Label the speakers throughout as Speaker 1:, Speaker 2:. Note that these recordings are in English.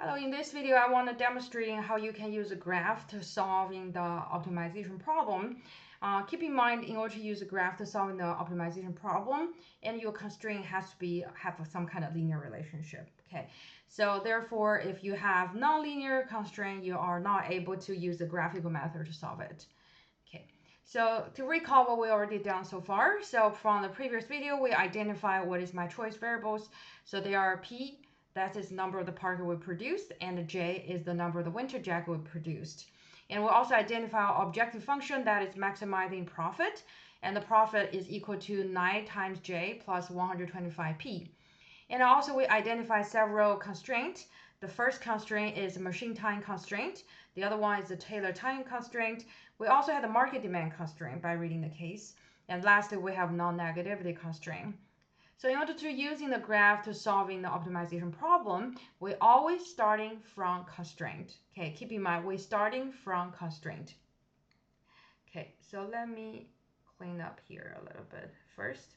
Speaker 1: Hello, in this video I want to demonstrate how you can use a graph to solving the optimization problem. Keep in mind, in order to use a graph to solve the optimization problem, and your constraint has to have some kind of linear relationship. Okay, so therefore, if you have nonlinear constraint, you are not able to use the graphical method to solve it. Okay, so to recall what we already done so far, so from the previous video, we identify what is my choice variables. So they are P, that is the number of the particle we produced, and J is the number of the winter jacket we produced. And we'll also identify our objective function that is maximizing profit, and the profit is equal to 9 times J plus 125P. And also we identify several constraints. The first constraint is machine time constraint. The other one is the Taylor time constraint. We also have the market demand constraint by reading the case. And lastly, we have non-negativity constraint. So in order to using the graph to solving the optimization problem, we're always starting from constraint. Okay, keep in mind, we're starting from constraint. Okay, so let me clean up here a little bit first.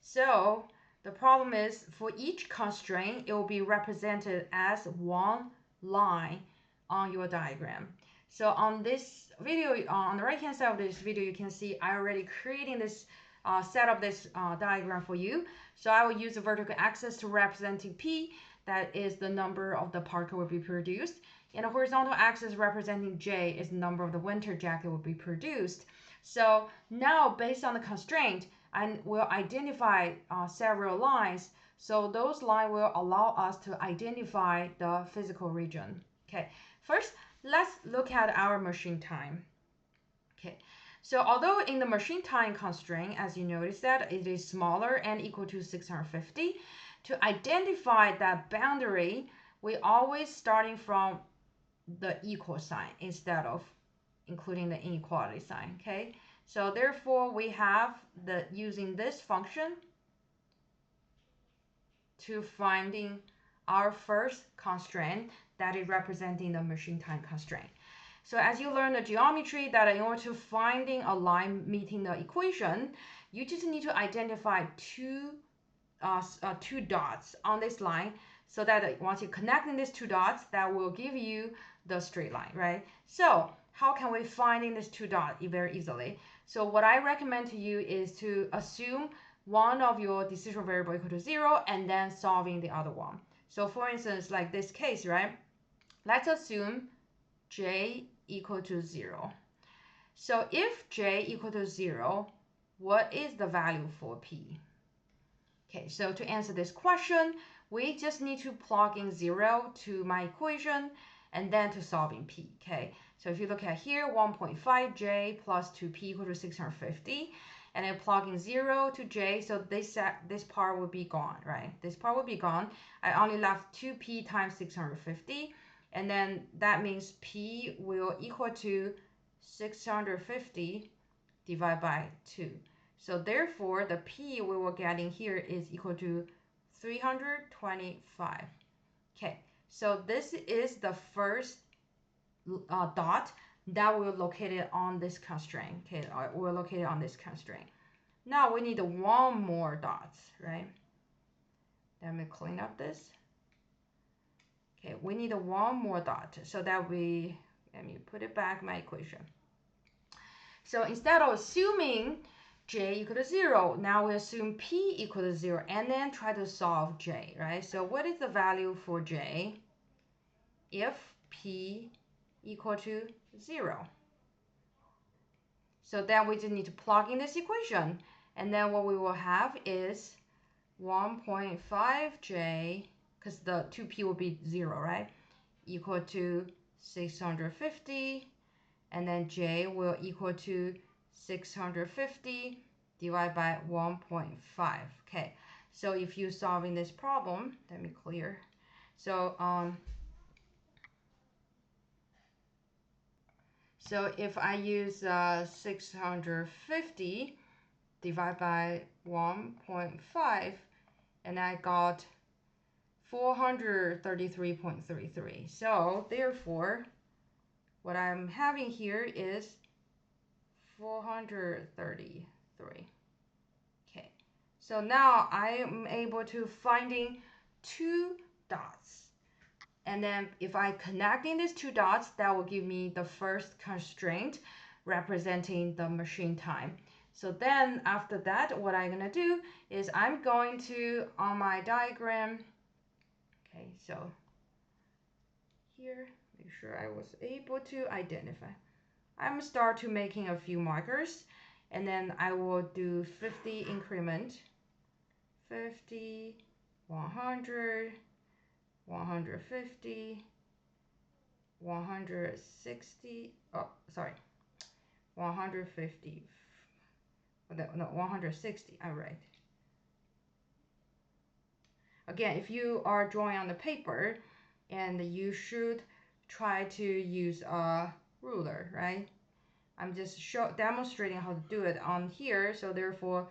Speaker 1: So the problem is for each constraint, it will be represented as one line on your diagram. So on this video, on the right hand side of this video, you can see I already creating this set up this diagram for you. So I will use the vertical axis to representing P, that is the number of the particle will be produced, and the horizontal axis representing J is the number of the winter jacket will be produced. So now based on the constraint, I will identify several lines. So those lines will allow us to identify the physical region. Okay, first let's look at our machine time. Okay, so although in the machine time constraint, as you notice that it is smaller and equal to 650, to identify that boundary, we always starting from the equal sign instead of including the inequality sign. Okay, so therefore we have the using this function to finding our first constraint that is representing the machine time constraint. So as you learn the geometry, that in order to finding a line meeting the equation, you just need to identify two dots on this line, so that once you connecting these two dots, that will give you the straight line, right? So how can we finding these two dots very easily? So what I recommend to you is to assume one of your decision variable equal to 0 and then solving the other one. So for instance, like this case, right? Let's assume J equal to 0. So if J equal to 0, what is the value for P? Okay, so to answer this question, we just need to plug in 0 to my equation and then to solving P. Okay, so if you look at here, 1.5J plus 2P equal to 650, and then plugging 0 to J, so this part will be gone, right? This part will be gone. I only left 2P times 650. And then that means P will equal to 650 divided by 2. So therefore, the P we were getting here is equal to 325. Okay, so this is the first dot that we're located on this constraint. Okay, we're located on this constraint. Now we need one more dot, right? Let me clean up this. Okay, we need one more dot so that let me put it back my equation. So instead of assuming J equal to 0, now we assume P equal to 0 and then try to solve J, right? So what is the value for J if P equal to 0? So then we just need to plug in this equation, and then what we will have is 1.5J, because the 2P will be 0, right? Equal to 650, and then J will equal to 650 divided by 1.5. Okay, so if you're solving this problem, let me clear. So if I use 650 divided by 1.5, and I got 433.33. So therefore, what I'm having here is 433. Okay, so now I am able to finding two dots, And then if I connecting these two dots, that will give me the first constraint representing the machine time. So then after that, what I'm gonna do is I'm going to, on my diagram, okay, so here, make sure I was able to identify. I'm gonna start to making a few markers, and then I will do 50 increment, 50, 100, 150, 160, oh, sorry, 150, no, 160, I'm right. Again, if you are drawing on the paper, and you should try to use a ruler, right? I'm just demonstrating how to do it on here, so therefore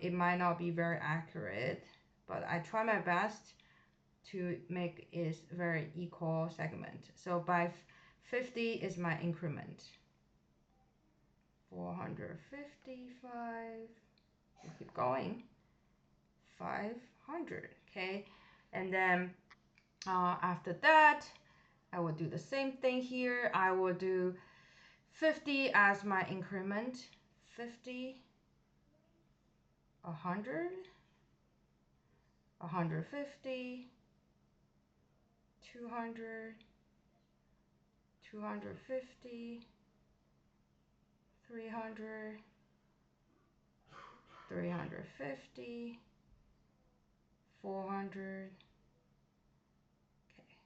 Speaker 1: it might not be very accurate, but I try my best to make it very equal segment. So by 50 is my increment. 455, we keep going, 500, okay? And then after that, I will do the same thing here. I will do 50 as my increment, 50, 100, 150, 200, 250, 300, 350, 400, okay,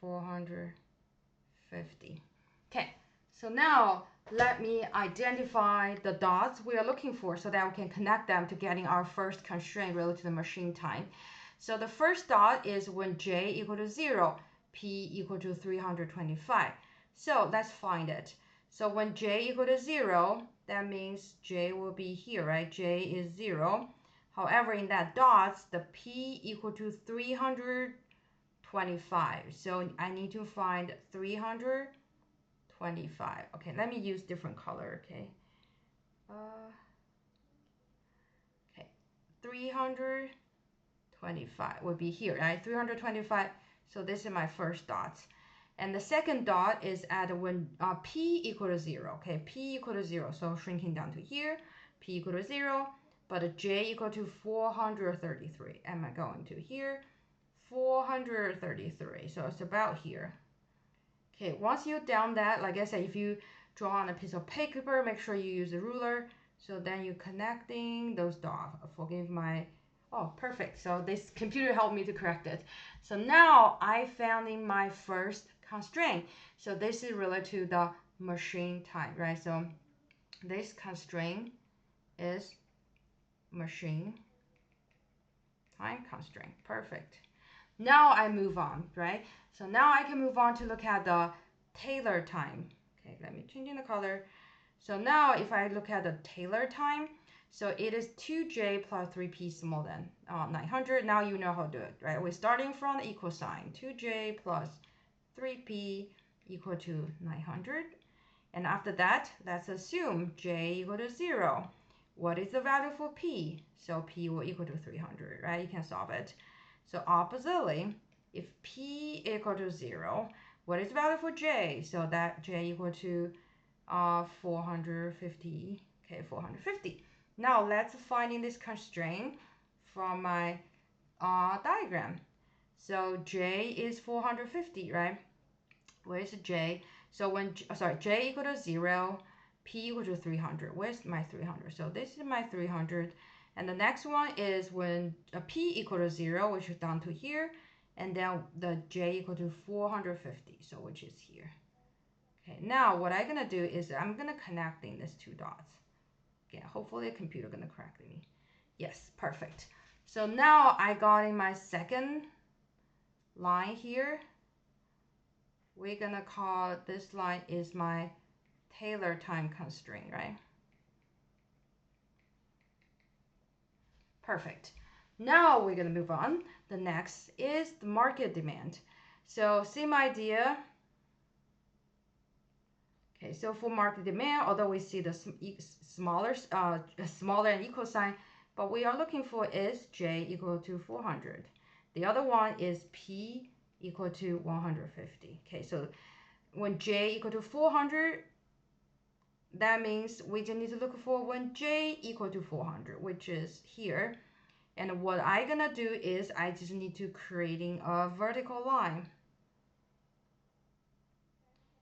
Speaker 1: 450. Okay, so now let me identify the dots we are looking for so that we can connect them to getting our first constraint related to the machine time. So the first dot is when j equal to 0, p equal to 325. So let's find it. So when j equal to 0, that means j will be here, right? J is 0. However, in that dots, the p equal to 325. So I need to find 325. Okay, let me use different color, okay? Okay, 325 would be here, right? 325, so this is my first dot. And the second dot is at when p equal to 0, okay? P equal to 0, so shrinking down to here, p equal to 0, but j equal to 433. Am I going to here? 433, so it's about here. Okay, once you've done that, like I said, if you draw on a piece of paper, make sure you use a ruler. So then you're connecting those dots. Forgive my, oh, perfect. So this computer helped me to correct it. So now I found in my first constraint. So this is related to the machine time, right? So this constraint is machine time constraint. Perfect. Now I move on, right? So now I can move on to look at the Taylor time. Okay, let me change in the color. So now if I look at the Taylor time, so it is 2j plus 3p smaller than 900. Now you know how to do it, right? We're starting from the equal sign. 2j plus 3p equal to 900. And after that, let's assume j equal to 0. What is the value for p? So p will equal to 300, right? You can solve it. So oppositely, if p equal to 0, what is the value for j? So that j equal to 450, okay, 450. Now let's find in this constraint from my diagram. So j is 450, right? Where's j? So when, j equal to 0, p equal to 300. Where's my 300? So this is my 300. And the next one is when p equal to 0, which is down to here. And then the j equal to 450, so which is here. Okay, now what I'm gonna do is I'm gonna connect in these two dots. Okay, hopefully the computer gonna correct me. Yes, perfect. So now I got in my second line here. We're gonna call this line is my Taylor time constraint, right? Perfect. Now we're gonna move on. The next is the market demand. So same idea. Okay, so for market demand, although we see the smaller and equal sign, but we are looking for is j equal to 400. The other one is p equal to 150. Okay, so when j equal to 400, that means we just need to look for when j equal to 400, which is here. And what I'm gonna do is I just need to creating a vertical line.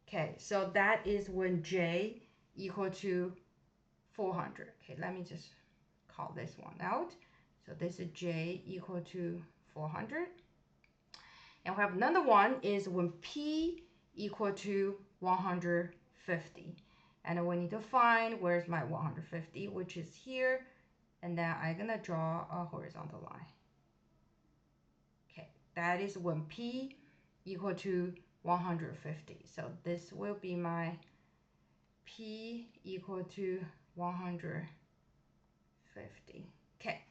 Speaker 1: Okay, so that is when j equal to 400. Okay, let me just call this one out. So this is j equal to 400. And we have another one is when p equal to 150. And we need to find where's my 150, which is here. And then I'm gonna draw a horizontal line. Okay, that is when p equal to 150. So this will be my p equal to 150. Okay,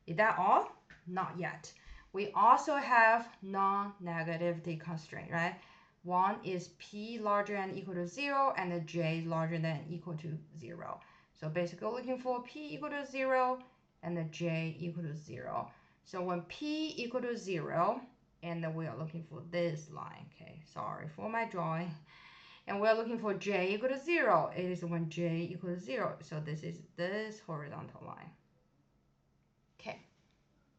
Speaker 1: is that all? Not yet. We also have non-negativity constraint, right? One is p larger than or equal to 0 and the j larger than or equal to 0. So basically looking for p equal to 0 and the j equal to 0. So when p equal to 0, and then we are looking for this line, okay? Sorry for my drawing. And we're looking for j equal to 0. It is when j equal to 0. So this is this horizontal line. Okay.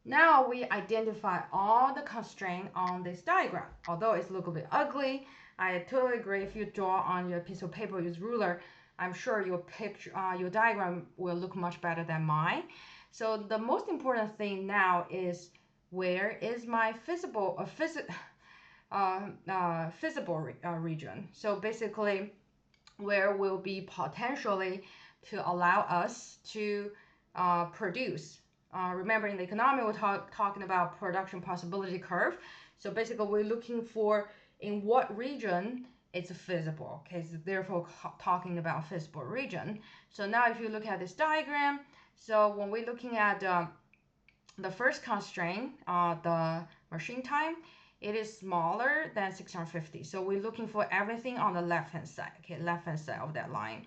Speaker 1: Now we identify all the constraints on this diagram. Although it's a little bit ugly, I totally agree. If you draw on your piece of paper with ruler, I'm sure your picture, your diagram will look much better than mine. So the most important thing now is where is my feasible region. So basically, where will be potentially to allow us to produce. Remember in the economy, we're talking about production possibility curve. So basically, we're looking for in what region it's feasible. Okay, so therefore talking about feasible region. So now if you look at this diagram, so when we're looking at the first constraint, the machine time, it is smaller than 650. So we're looking for everything on the left-hand side, okay, left-hand side of that line.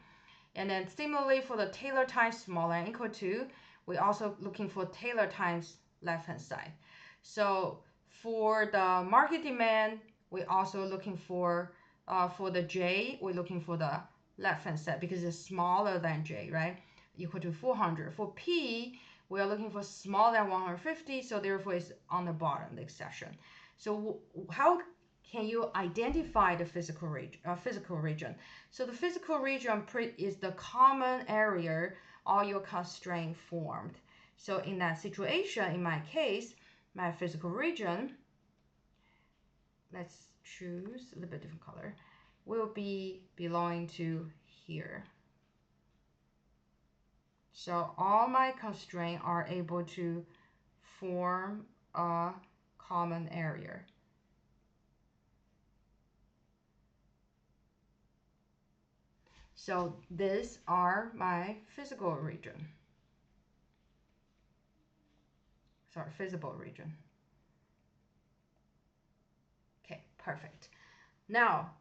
Speaker 1: And then similarly for the Taylor time smaller than or equal to, we're also looking for Taylor times left-hand side. So for the market demand, we're also looking for the J, we're looking for the left-hand side because it's smaller than J, right? Equal to 400. For P, we are looking for smaller than 150, so therefore it's on the bottom, the exception. So how can you identify the physical region? So the physical region is the common area all your constraints formed. So in that situation, in my case, my physical region, let's choose a little bit different color, will be belonging to here. So all my constraints are able to form a common area. So these are my physical region. Sorry, feasible region. Okay, perfect. Now,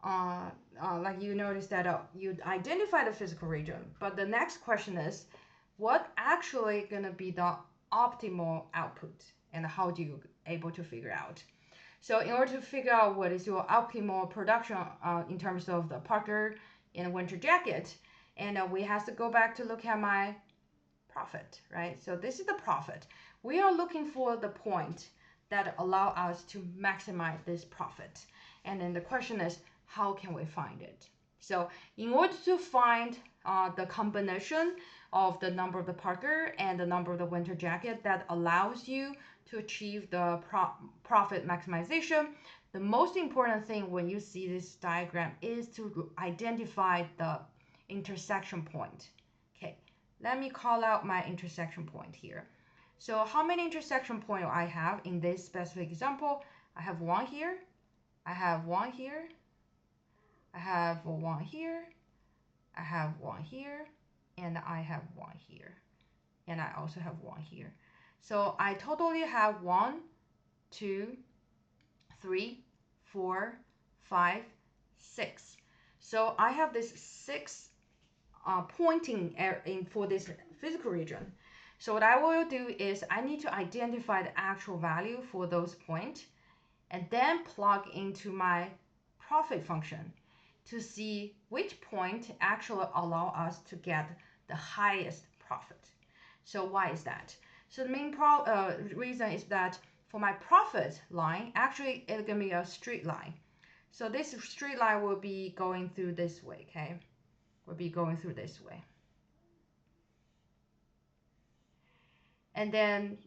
Speaker 1: like you noticed that you identify the physical region, but the next question is, what actually gonna be the optimal output, and how do you able to figure out? So in order to figure out what is your optimal production in terms of the Parker and winter jacket, and we have to go back to look at my profit, right? So this is the profit. We are looking for the point that allow us to maximize this profit. And then the question is, how can we find it? So in order to find the combination of the number of the Parker and the number of the winter jacket that allows you to achieve the profit maximization, the most important thing when you see this diagram is to identify the intersection point. Okay, let me call out my intersection point here. So how many intersection points I have in this specific example? I have one here, I have one here, I have one here, I have one here, and I have one here, and I also have one here. So I totally have 1, 2, 3, 4, 5, 6. So I have this 6 pointing in for this physical region. So what I will do is I need to identify the actual value for those points, and then plug into my profit function to see which point actually allow us to get the highest profit. So why is that? So the main reason is that for my profit line, actually it's gonna be a straight line. So this straight line will be going through this way, okay? Will be going through this way. And then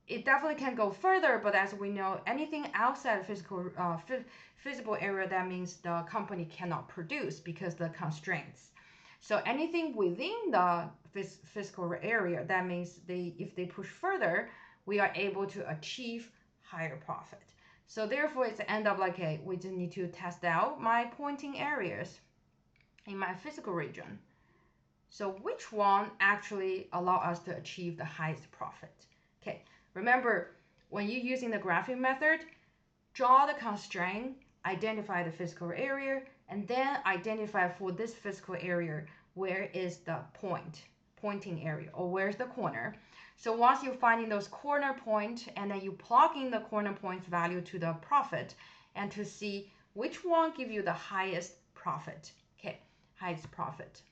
Speaker 1: it definitely can go further, but as we know, anything outside physical area, that means the company cannot produce because the constraints. So anything within the physical area, that means if they push further, we are able to achieve higher profit. So therefore, it's end up like, okay, we just need to test out my pointing areas in my physical region. So which one actually allow us to achieve the highest profit? Okay, remember, when you're using the graphing method, draw the constraint, identify the physical area, and then identify for this physical area, where is the pointing area, or where's the corner. So once you're finding those corner point, and then you plug in the corner point's value to the profit, and to see which one give you the highest profit. Okay, highest profit.